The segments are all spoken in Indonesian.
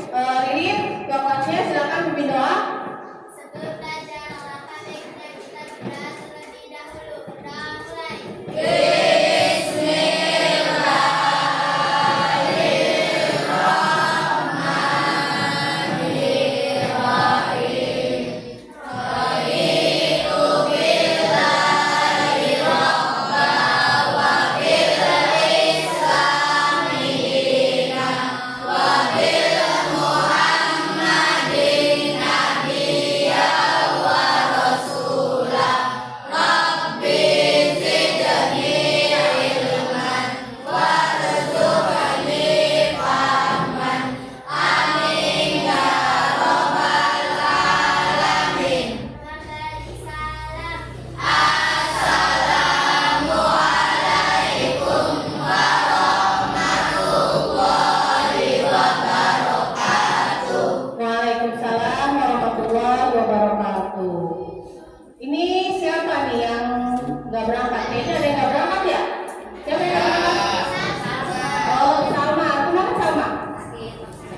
Ririn, pokoknya silakan pimpin doa. Sebelum belajar olahraga kita berdoa terlebih dahulu. Berdoa mulai. Waalaikumsalam warahmatullahi wabarakatuh. Ini siapa nih yang nggak berangkat? Kayaknya ada yang nggak berangkat ya? Siapa yang nggak berangkat? Oh, Salma. Kenapa Salma?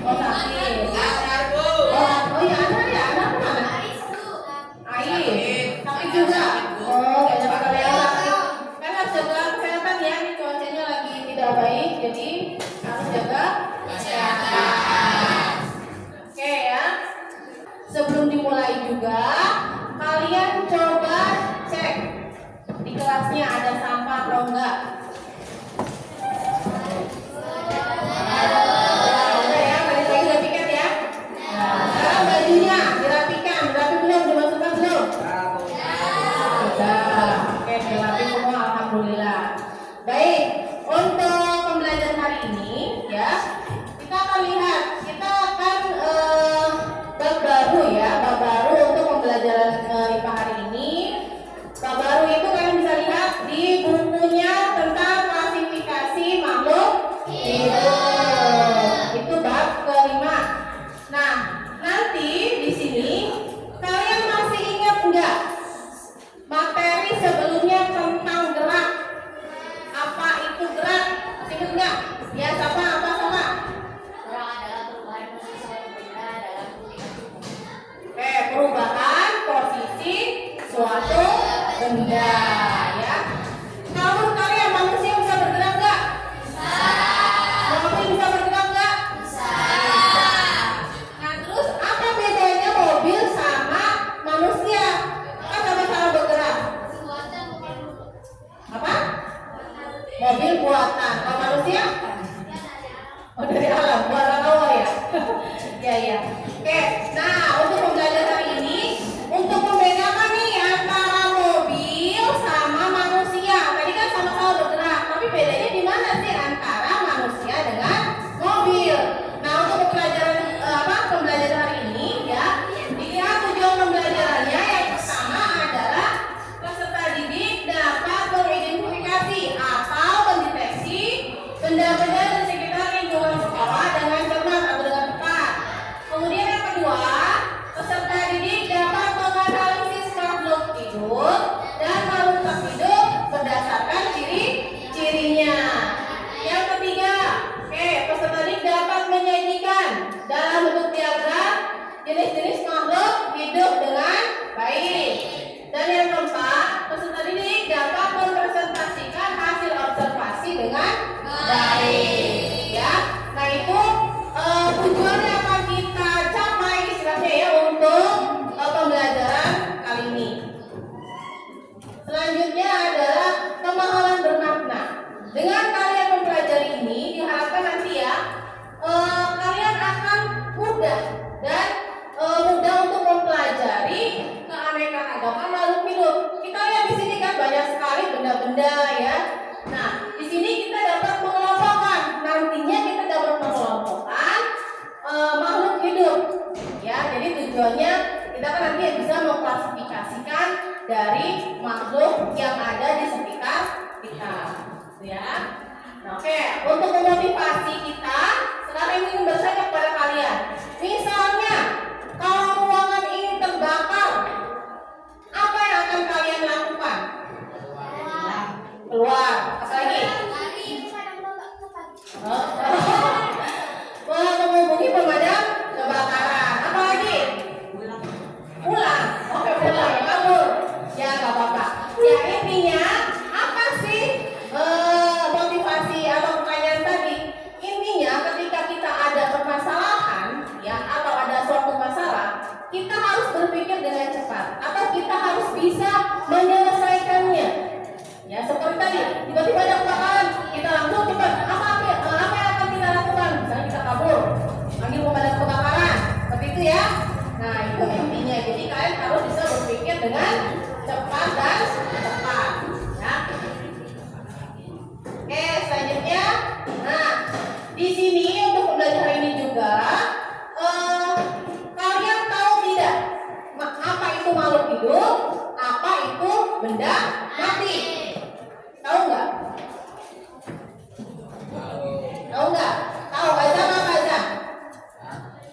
Oh, sakit. Oh iya, ada ya? Ada mana? Air. Sakit juga. Oh, kayaknya bakal lewat. Kan harus jaga kesehatan ya. Ini cuacanya lagi tidak baik, jadi harus jaga kesehatan. Oke ya. Sebelum dimulai juga, kalian coba cek di kelasnya ada sampah atau enggak. Udah ya, balik lagi udah piket ya. Sekarang bajunya dirapikan, dirapi belum, dimasukkan belum? Sudah. Oke, dirapi semua, alhamdulillah. Baik, untuk pembelajaran hari ini ya, kita akan lihat, kita akan bab baru ya, bab baru untuk pembelajaran IPA hari ini. Bab baru itu kalian bisa lihat di bukunya tentang klasifikasi makhluk hidup. Itu bab kelima. Nah, nanti di sini kalian masih ingat enggak materi sebelumnya tentang gerak? Apa itu gerak? Masih ingat enggak? Ya, apa sama? Gerak adalah perubahan posisi benda dalam Oke, perubahan posisi suatu benda ya. Kalau kalian manusia bisa bergerak nggak? Mobil bisa bergerak nggak? Nah, terus apa bedanya mobil sama manusia? Kan sama-sama bergerak. Apa? Mobil buatan. Kalau manusia? Oh, dari alam, buatan Allah ya. Ya ya. Oke, nah untuk pembelajaran hari ini, untuk membedakan nih antara mobil sama manusia. Tadi kan sama-sama bergerak, tapi bedanya di mana sih antara manusia dengan mobil? Nah, untuk pembelajaran hari ini ya, dilihat tujuan pembelajarannya. Yang pertama adalah peserta didik dapat mengidentifikasi atau mendeteksi benda-benda di sekitar lingkungan sekolah dengan cermat atau dengan tepat. Kemudian yang kedua, peserta didik dapat menganalisis makhluk hidup dan makhluk hidup berdasarkan ciri-cirinya. Yang ketiga, peserta didik dapat menyajikan dalam bentuk diagram jenis-jenis makhluk hidup dengan baik. Dan yang keempat, peserta didik dapat mempresentasikan hasil observasi dengan baik. Ya, nah itu tujuan yang akan kita capai istilahnya ya untuk pembelajaran kali ini. Selanjutnya adalah pemahaman bermakna. Dengan kalian mempelajari ini diharapkan nanti ya kalian akan mudah dan mudah untuk mempelajari keanekaragaman makhluk hidup. Kita lihat di sini kan banyak sekali benda-benda ya. Nah, di sini kita dapat mengelompokkan. Nantinya kita dapat mengelompokkan makhluk hidup. Ya, jadi tujuannya kita kan nanti bisa mengklasifikasikan dari makhluk yang ada di sekitar kita. Ya. Nah, oke, untuk memotivasi kita, sekarang ingin bertanya kepada kalian. Misalnya, kalau ruangan ini terbakar, apa yang akan kalian lakukan? Keluar. Apa lagi? Menghubungi pemadam dengan cepat dan tepat. Ya. Oke, selanjutnya, nah di sini untuk pembelajaran ini juga kalian tahu tidak apa itu makhluk hidup, apa itu benda mati? Tahu nggak? Tahu nggak? Tahu aja apa aja?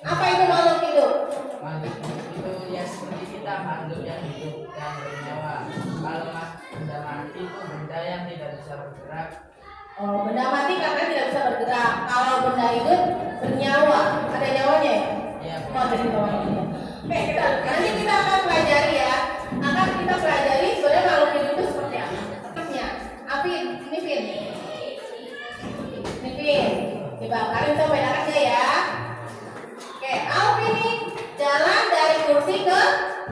Apa itu makhluk hidup? Makhluk itu ya seperti kita, makhluk yang hidup yang bernyawa. Kalau benda mati itu benda yang tidak bisa bergerak. Oh, benda mati karena tidak bisa bergerak. Kalau benda hidup bernyawa, ada nyawanya ya? Ya, Oh, ada nyawanya. Oke, nanti kita akan pelajari ya. Akan kita pelajari sebenarnya makhluk hidup itu seperti apa. Bentuknya. Apin, ini Pin. Ini Pin. Coba kalian bisa bedakan aja ya. Oke, Alvin ini jalan dari kursi ke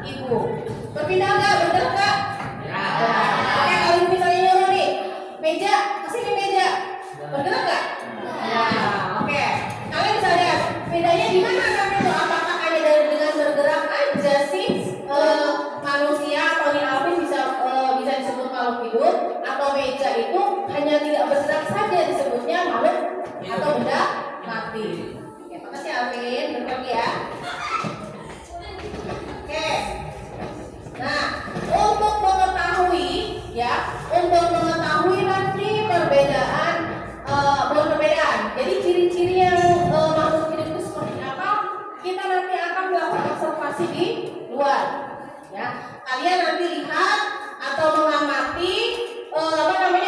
ibu. Berpindah nggak? Bener nggak? ya. Oke, kalau misalnya nyuruh nih, meja, kesini meja, bergerak nggak? Ya, oke. Kalian bisa lihat bedanya di mana kan itu? Apakah hanya dengan bergerak aja sih manusia atau nih Alvin bisa disebut makhluk hidup, atau meja itu hanya tidak bergerak saja disebutnya makhluk atau benda mati. Oke, makasih Alvin, berkali ya. Oke. Nah, untuk mengetahui ya, untuk mengetahui nanti perbedaan, bukan perbedaan. Jadi ciri-ciri yang makhluk hidup itu seperti apa? Kita nanti akan melakukan observasi di luar. Ya, kalian nanti lihat atau mengamati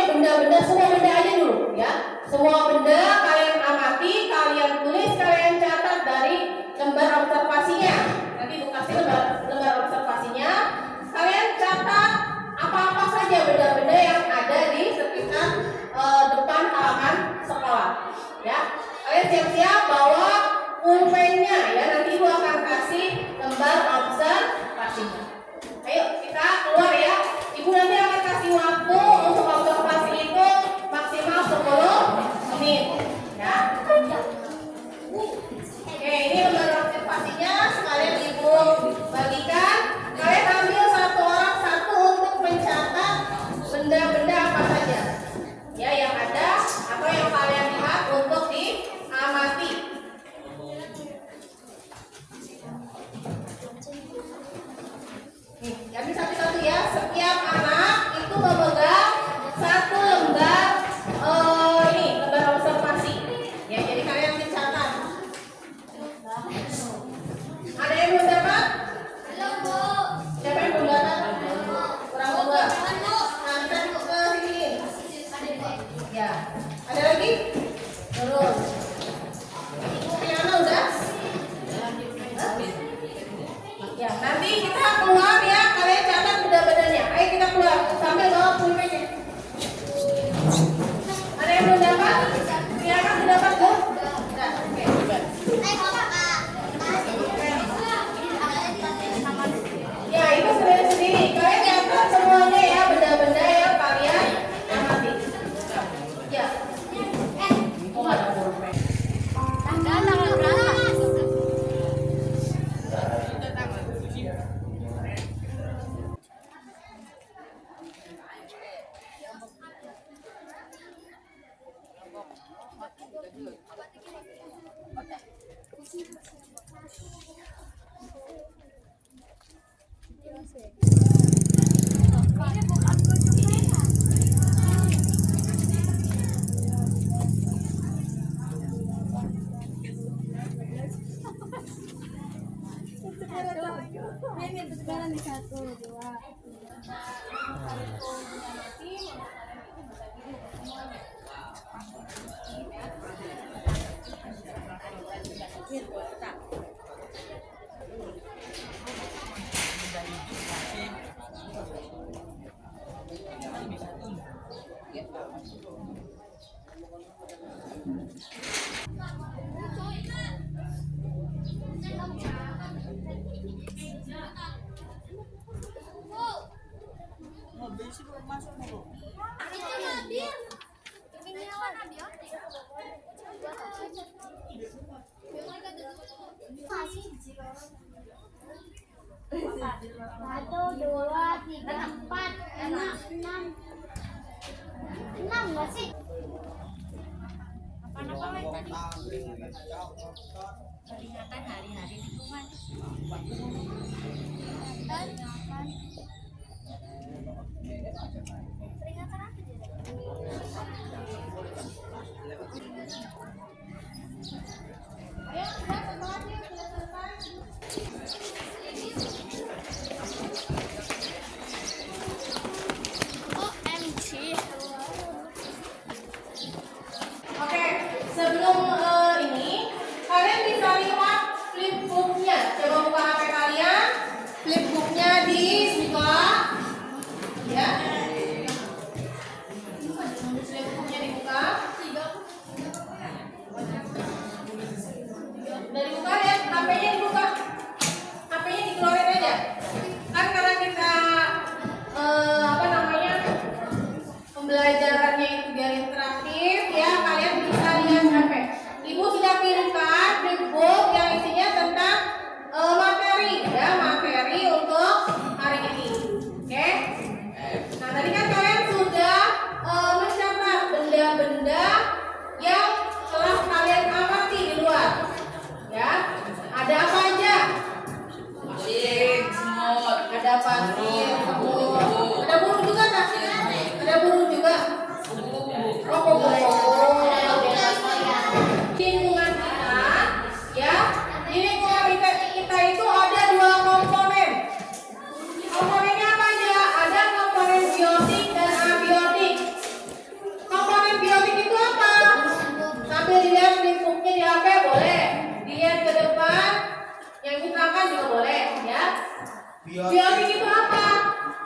benda-benda, semua benda aja dulu ya. Semua benda kalian amati, kalian tulis, kalian catat dari lembar observasinya. Nanti Ibu kasih lembar observasinya. Kalian catat apa-apa saja benda-benda yang ada di sekitar depan halaman sekolah. Ya, kalian siap-siap bawa pulpennya ya. Nanti Ibu akan kasih lembar observasinya. Ayo kita keluar ya. Ibu nanti akan kasih waktu untuk observasi itu maksimal 10 menit. Ya. Oke, ini lembar observasinya sekalian Ibu bagikan. Kalian ambil satu orang satu untuk mencatat benda-benda apa saja ya yang ada atau yang kalian lihat untuk diamati. Nih, ambil satu-satu ya. Setiap anak itu memegang satu lembar lembar observasi. Ya, jadi kalian mencatat. Ada yang belum dapat? Siapa yang belum dapat? Kurang dua. Nah, kita ke sini. Ya. Ada lagi? Terus. Ibu Piana udah? Ya, nanti kita keluar ya. Kalian catat benda-bendanya. Ayo kita keluar sambil bawa pulpennya. Ada yang belum dapat? Piana sudah dapat belum? Sudah. Oke. Ya, itu sendiri-sendiri. Kalian catat semuanya ya, benda-benda yang kalian amati. Ya. Oh, ada pulpen. Satu, dua. Satu, dua. Peringatan hari-hari lingkungan. Peringatan apa Ayo, sudah sekolahnya sudah selesai. OMG. Oke, sebelum ini kalian bisa lihat flipbooknya. Coba buka HP kalian. Flipbooknya dibuka, ya. Flipbooknya dibuka. Udah dibuka ya, HP-nya dibuka. HP-nya dikeluarin aja. Kan karena kita apa namanya? Pembelajarannya itu biar interaktif ya, kalian bisa lihat HP. Ibu sudah kirimkan flipbook yang isinya tentang materi ya, materi untuk hari ini. Oke? Nah, tadi kan kalian sudah mencatat benda-benda yang telah kalian amati di luar. Ya. Ada apa aja? Kucing, semut, Ada pasir, semut. Ada burung juga tak? Ada burung juga. Oh, kupu-kupu. Di lingkungan kita, ya, di lingkungan kita itu ada dua komponen. Komponennya apa aja? Ada komponen biotik dan abiotik. Komponen biotik itu apa? Sambil dilihat flipbooknya di HP boleh. Dilihat ke depan, yang diterangkan juga boleh, ya. Biotik itu apa?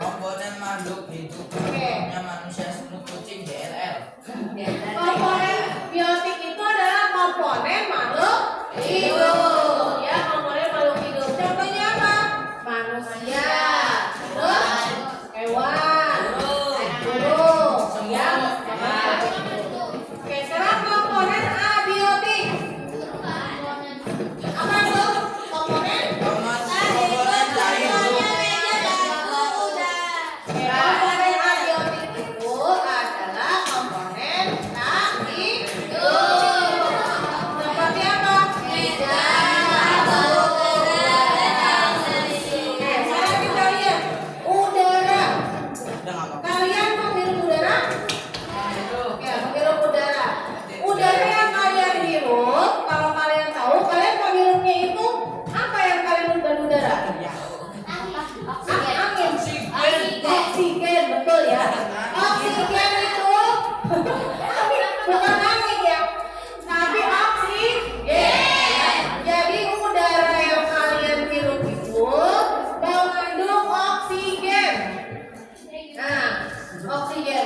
komponen makhluk hidup, Oke. manusia, semut, kucing, DLL. Komponen biotik itu adalah komponen makhluk hidup. Ya, komponen makhluk hidup. Contohnya apa? Manusia, terus hewan, burung, ya. Oke, sekarang komponen abiotik. Apa itu? Komponen? Komponen tak hidup. Oke, komponen abiotik itu adalah komponen tak hidup. Seperti apa? Oke, sekarang kita lihat udara. Udah nggak apa-apa. Kalian menghirup udara? Oke, menghirup udara. Udara yang kalian hirup, kalau kalian tahu, kalian menghirupnya itu apa yang kalian hirup dari udara? Angin. Oksigen, betul ya. Oksigen itu bukan angin ya, tapi oksigen. Jadi udara yang kalian hirup itu mengandung oksigen. Nah, oksigen.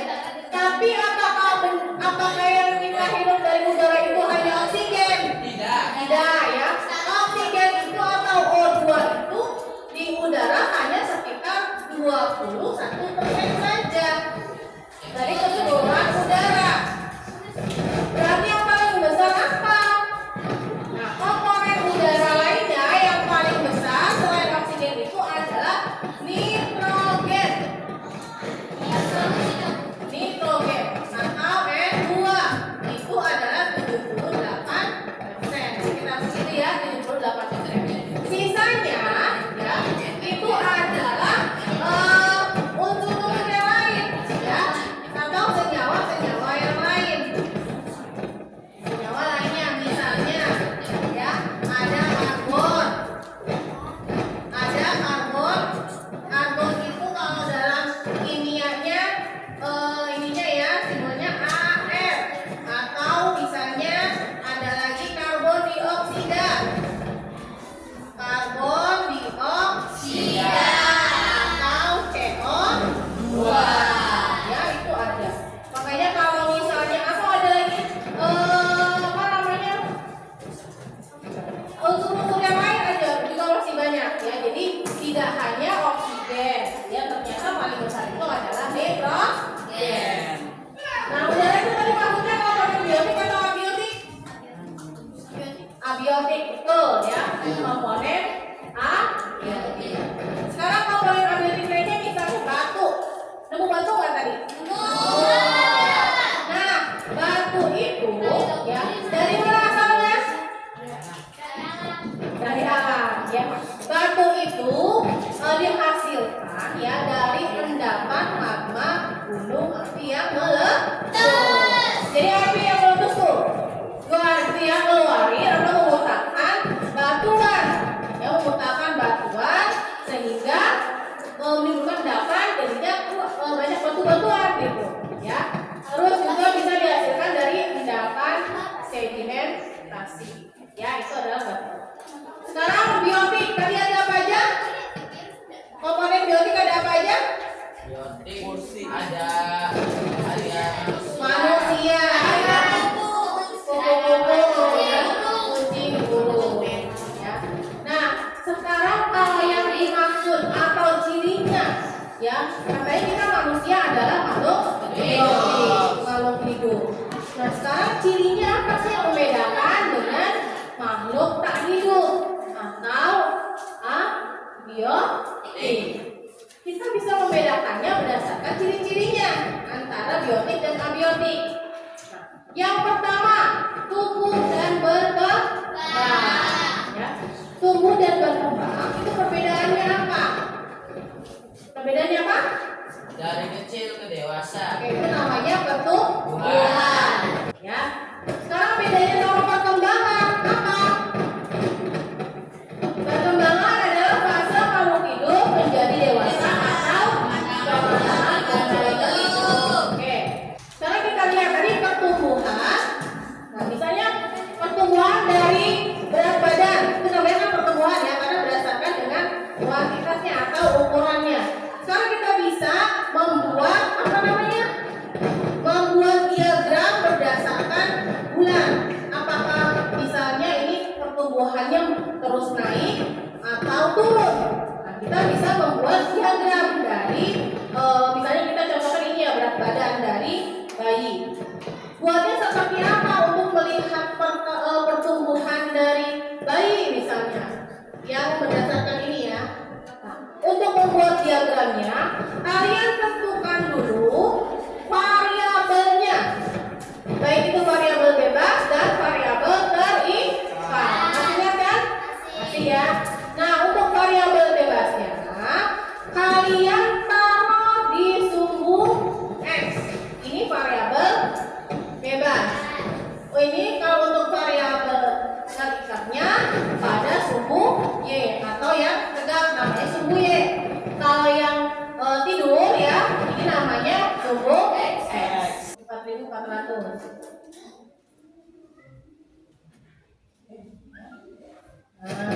Tapi apakah yang kita hirup dari udara itu hanya oksigen? Tidak. Tidak ya. Oksigen itu atau O2 itu di udara hanya sekitar 21% saja dari keseluruhan udara. Berarti yang paling besar apa? Nah, komponen udara lainnya yang paling besar selain oksigen itu adalah nitrogen. Nitrogen atau N2 itu adalah 78%. Kita sini ya, 78%. Sisanya ya itu adalah unsur-unsur yang lain ya, atau senyawa-senyawa yang lain. Senyawa lainnya misalnya ya ada karbon. Ada karbon. Karbon itu kalau dalam kimianya ininya ya simbolnya AR, atau misalnya ada lagi karbon dioksida. Karbon dioksida atau CO2. Ya, itu ada. Makanya kalau misalnya atau ada lagi apa namanya? Unsur-unsur yang lain aja juga masih banyak ya. Jadi tidak hanya oksigen. Ya, ternyata paling besar itu adalah nitrogen. Nah, udara itu tadi maksudnya komponen biotik atau abiotik? Abiotik, betul ya. Komponen abiotik. Sekarang komponen abiotik lainnya misalnya batu. Nemu batu nggak tadi? Nah, batu itu ya dari mana Nah, sekarang cirinya apa sih yang membedakan dengan makhluk tak hidup atau abiotik? Kita bisa membedakannya berdasarkan ciri-cirinya antara biotik dan abiotik. Nah, yang pertama, tumbuh dan berkembang. Ya. Tumbuh dan berkembang itu perbedaannya apa? Perbedaannya apa? Dari kecil ke dewasa. Oke, itu namanya pertumbuhan. Ya. Sekarang bedanya sama perkembangan apa? Perkembangan adalah fase makhluk hidup menjadi dewasa atau perkembangan dan lain-lain. Oke. Sekarang kita lihat tadi pertumbuhan. Nah, misalnya pertumbuhan dari berat badan itu namanya kan pertumbuhan ya, karena berdasarkan dengan kuantitasnya atau ukurannya. Sekarang kita bisa membuat apa namanya? Membuat diagram berdasarkan bulan. Apakah misalnya ini pertumbuhannya terus naik atau turun? Nah, kita bisa membuat diagram dari misalnya kita contohkan ini ya, berat badan dari bayi. Buatnya seperti apa untuk melihat pertumbuhan dari bayi misalnya yang berdasarkan ini ya. Nah, untuk membuat diagramnya, kalian tentukan dulu variabelnya, baik itu variabel bebas dan variabel terikat. Masih ingat kan? Masih ya. Nah, untuk variabel bebasnya, kalian taruh di sumbu x. Ini variabel bebas. Oh, ini kalau untuk variabel terikatnya pada sumbu y atau yang tegak namanya sumbu y. Kalau yang tidur ya, ini namanya sumbu x. 4.400. Nah.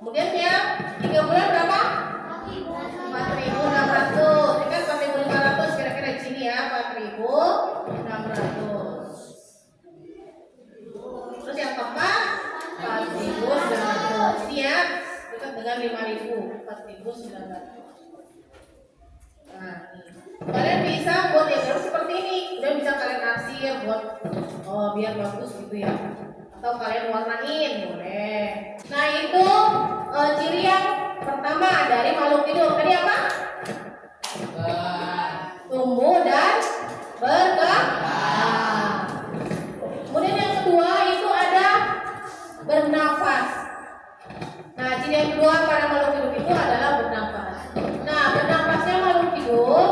Kemudian ya 3 bulan berapa? 4.600. Ini kan 4.500 kira-kira di sini ya, 4.600. Terus yang keempat 4.900. Ini ya dekat dengan 5.000, 4.900. Nah, kalian bisa buat diagram seperti ini. Udah bisa kalian arsir buat biar bagus gitu ya. Atau kalian warnain boleh. Nah, itu ciri yang pertama dari makhluk hidup. Tadi apa? Tumbuh dan berkembang. Kemudian yang kedua itu ada bernafas. Nah, ciri yang kedua pada makhluk hidup itu adalah bernafas. Nah, bernafasnya makhluk hidup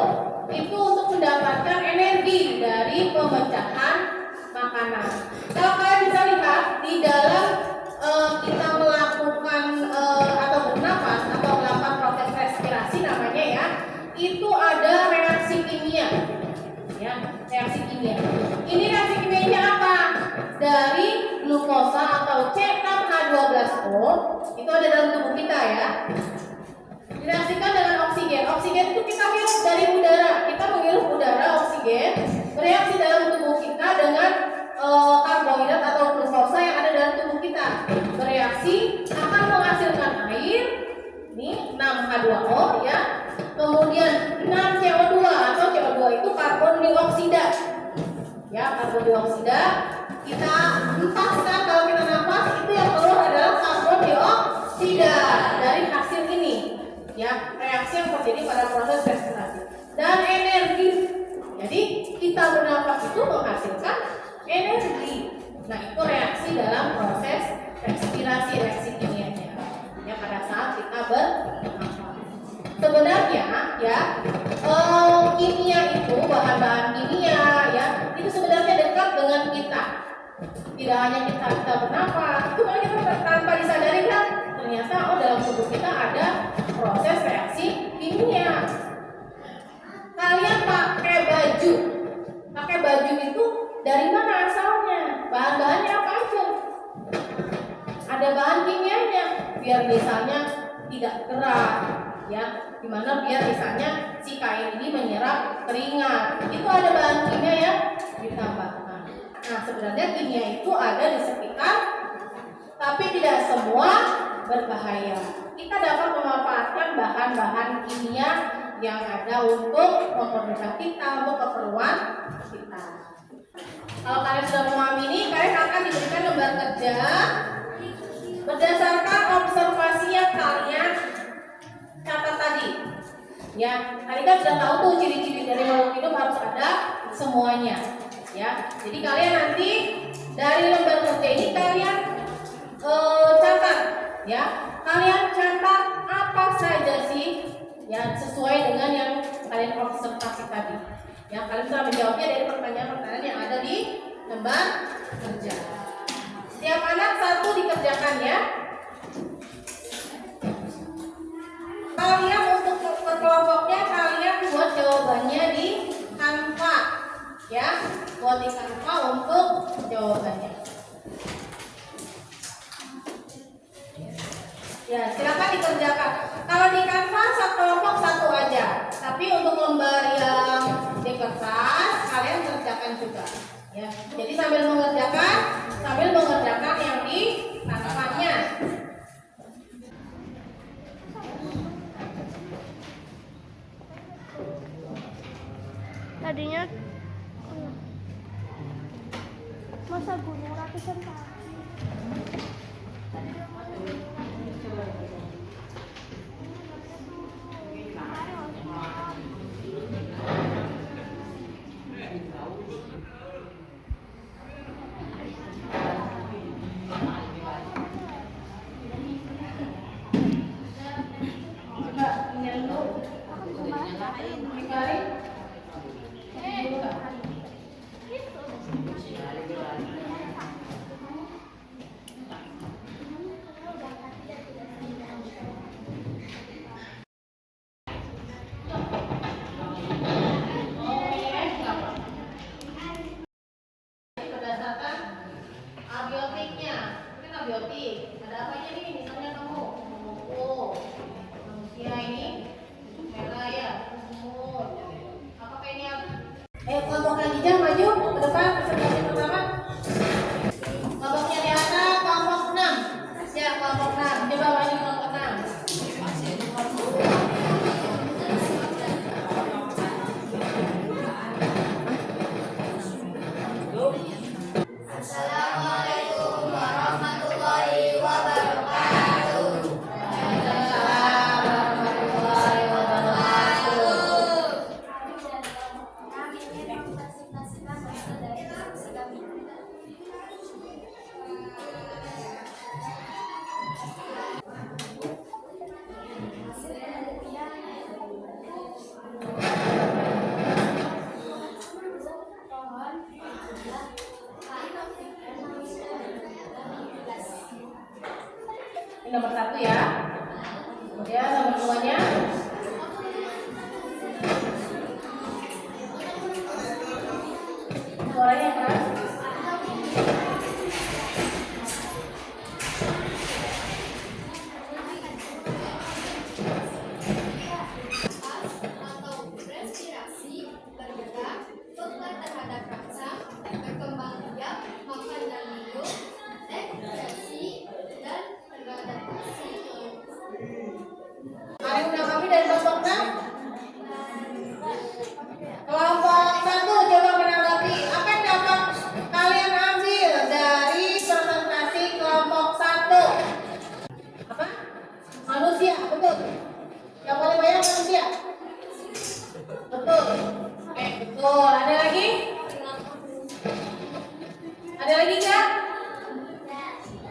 itu untuk mendapatkan energi dari pemecahan makanan. Kalau kalian bisa lihat di dalam kita melakukan atau bernafas atau melakukan proses respirasi namanya ya, itu ada reaksi kimia. Ya, reaksi kimia. Ini reaksi kimianya apa? Dari glukosa atau C6H12O itu ada dalam tubuh kita ya. Direaksikan dengan oksigen. Oksigen itu kita hirup dari udara. Kita menghirup udara oksigen bereaksi dalam tubuh kita dengan karbohidrat atau glukosa yang ada dalam tubuh kita. Bereaksi akan menghasilkan air. Ini 6H2O ya. Kemudian 6CO2 atau CO2 itu karbon dioksida. Ya, karbon dioksida kita hempaskan kalau kita nafas, itu yang keluar adalah karbon dioksida dari hasil ini. Ya, reaksi yang terjadi pada proses respirasi dan energi. Jadi kita bernafas itu menghasilkan energi. Nah, itu reaksi dalam proses respirasi, reaksi kimianya. Ya, pada saat kita bernafas. Sebenarnya ya kimia itu bahan-bahan kimia ya itu sebenarnya dekat dengan kita. Tidak hanya kita bernafas, itu kan kita tanpa disadari kan ternyata dalam tubuh kita ada proses reaksi kimia. Kalian pakai baju itu dari mana asalnya? Bahan-bahannya apa aja? Ada bahan kimianya biar misalnya tidak keras ya, dimana biar misalnya si kain ini menyerap keringat. Itu ada bahan kimia yang ditambahkan. Nah, sebenarnya kimia itu ada di sekitar, tapi tidak semua berbahaya. Kita dapat memanfaatkan bahan-bahan kimia yang ada untuk mempermudah kita, untuk keperluan kita. Kalau kalian sudah memahami ini, kalian akan diberikan lembar kerja berdasarkan observasi yang kalian catat tadi. Ya, tadi kan sudah tahu tuh ciri-ciri dari makhluk hidup harus ada semuanya. Ya, jadi kalian nanti dari lembar kerja ini kalian catat, ya. Kalian catat apa saja sih, ya, sesuai dengan yang kalian observasi tadi. Ya, kalian bisa menjawabnya dari pertanyaan-pertanyaan yang ada di lembar kerja. Setiap anak satu dikerjakan ya. Kalian untuk kelompoknya kalian buat jawabannya di Canva, ya, buat di Canva untuk jawabannya. Ya, silakan dikerjakan. Kalau di Canva satu kelompok satu aja, tapi untuk lembar yang di kertas kalian kerjakan juga. Ya, jadi sambil mengerjakan yang di Canva-nya. Tadinya masa gunung ratusan tahun. Berdasarkan abiotiknya, ini abiotik. Ada apa aja nih? Misalnya kamu manusia ini merah ya, semut. Apakah ini apa? Kelompok yang hijau maju ke depan presentasi pertama. Kelompoknya di atas kelompok 6. Ya, kelompok 6. Coba maju kelompok 6. Assalamualaikum warahmatullahi wabarakatuh. Warahmatullahi wabarakatuh. Ini nomor 1 ya. Ya, nomor 2-nya. Suaranya keras. Atau respirasi, bergerak, peka terhadap rasa, berkembang biak, makan dan minum, ekspresi, dan beradaptasi. Ada undang kami dari kelompok 6. Kelompok 1 coba menanggapi. Apa yang dapat kalian ambil dari presentasi kelompok 1? Apa? Manusia, betul. Yang paling banyak manusia. Betul. Betul. Ada lagi? Ada lagi nggak?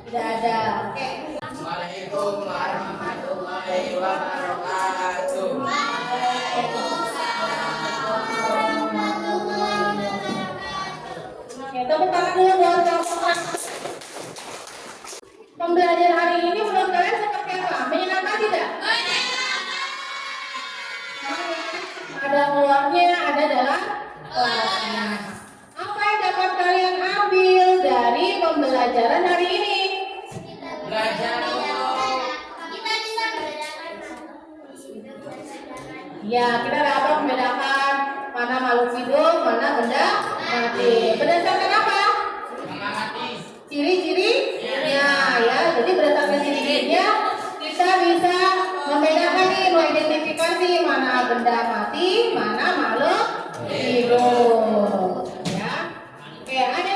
Tidak ada. Oke. Assalamualaikum warahmatullahi wabarakatuh. Ya, tepuk tangan dulu buat kelompok. Pembelajaran hari ini menurut kalian seperti apa? Menyenangkan tidak? Ada keluarnya, ada dalam kelasnya. Apa yang dapat kalian ambil dari pembelajaran hari ini? Belajar Ya, kita dapat membedakan mana makhluk hidup, mana benda mati. Berdasarkan apa? mengamati. Ciri-cirinya, ya. Jadi berdasarkan ciri-cirinya kita bisa membedakan nih, mengidentifikasi mana benda mati, mana makhluk hidup. Ya. Oke, ada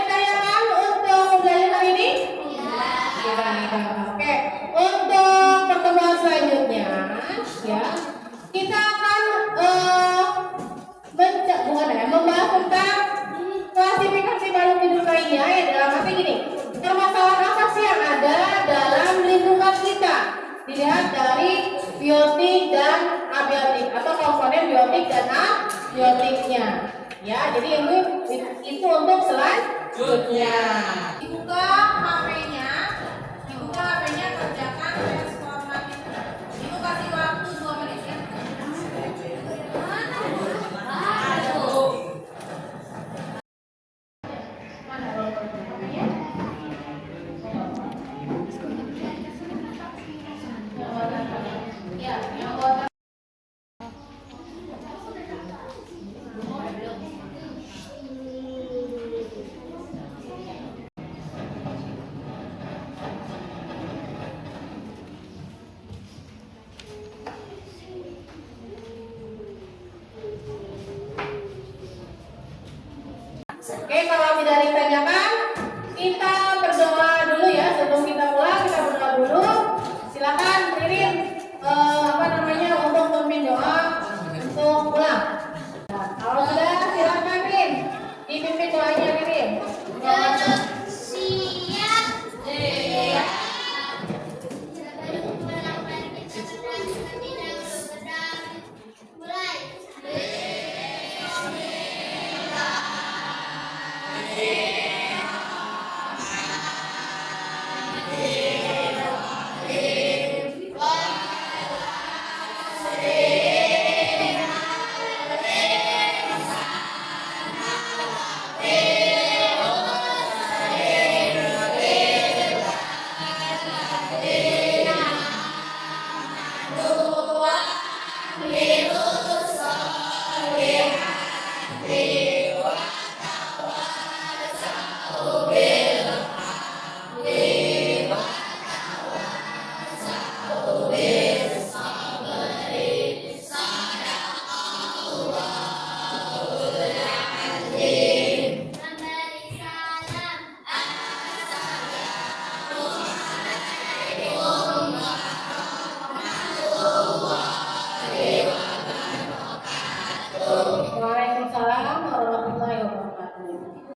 dunia ya, dalam arti gini, permasalahan apa sih yang ada dalam lingkungan kita? Dilihat dari biotik dan abiotik atau komponen biotik dan abiotiknya. Ya, jadi itu untuk selanjutnya. Dibuka HP-nya, kerjakan tes format itu. Ibu kasih waktu 2 menit ya. Oke, kalau tidak ditanyakan, kita berdoa dulu ya. Sebelum kita pulang, kita berdoa dulu. Silakan Ririn, untuk memimpin doa untuk pulang. Nah, kalau sudah, silakan Ririn, dipimpin doanya Ririn. Mulai.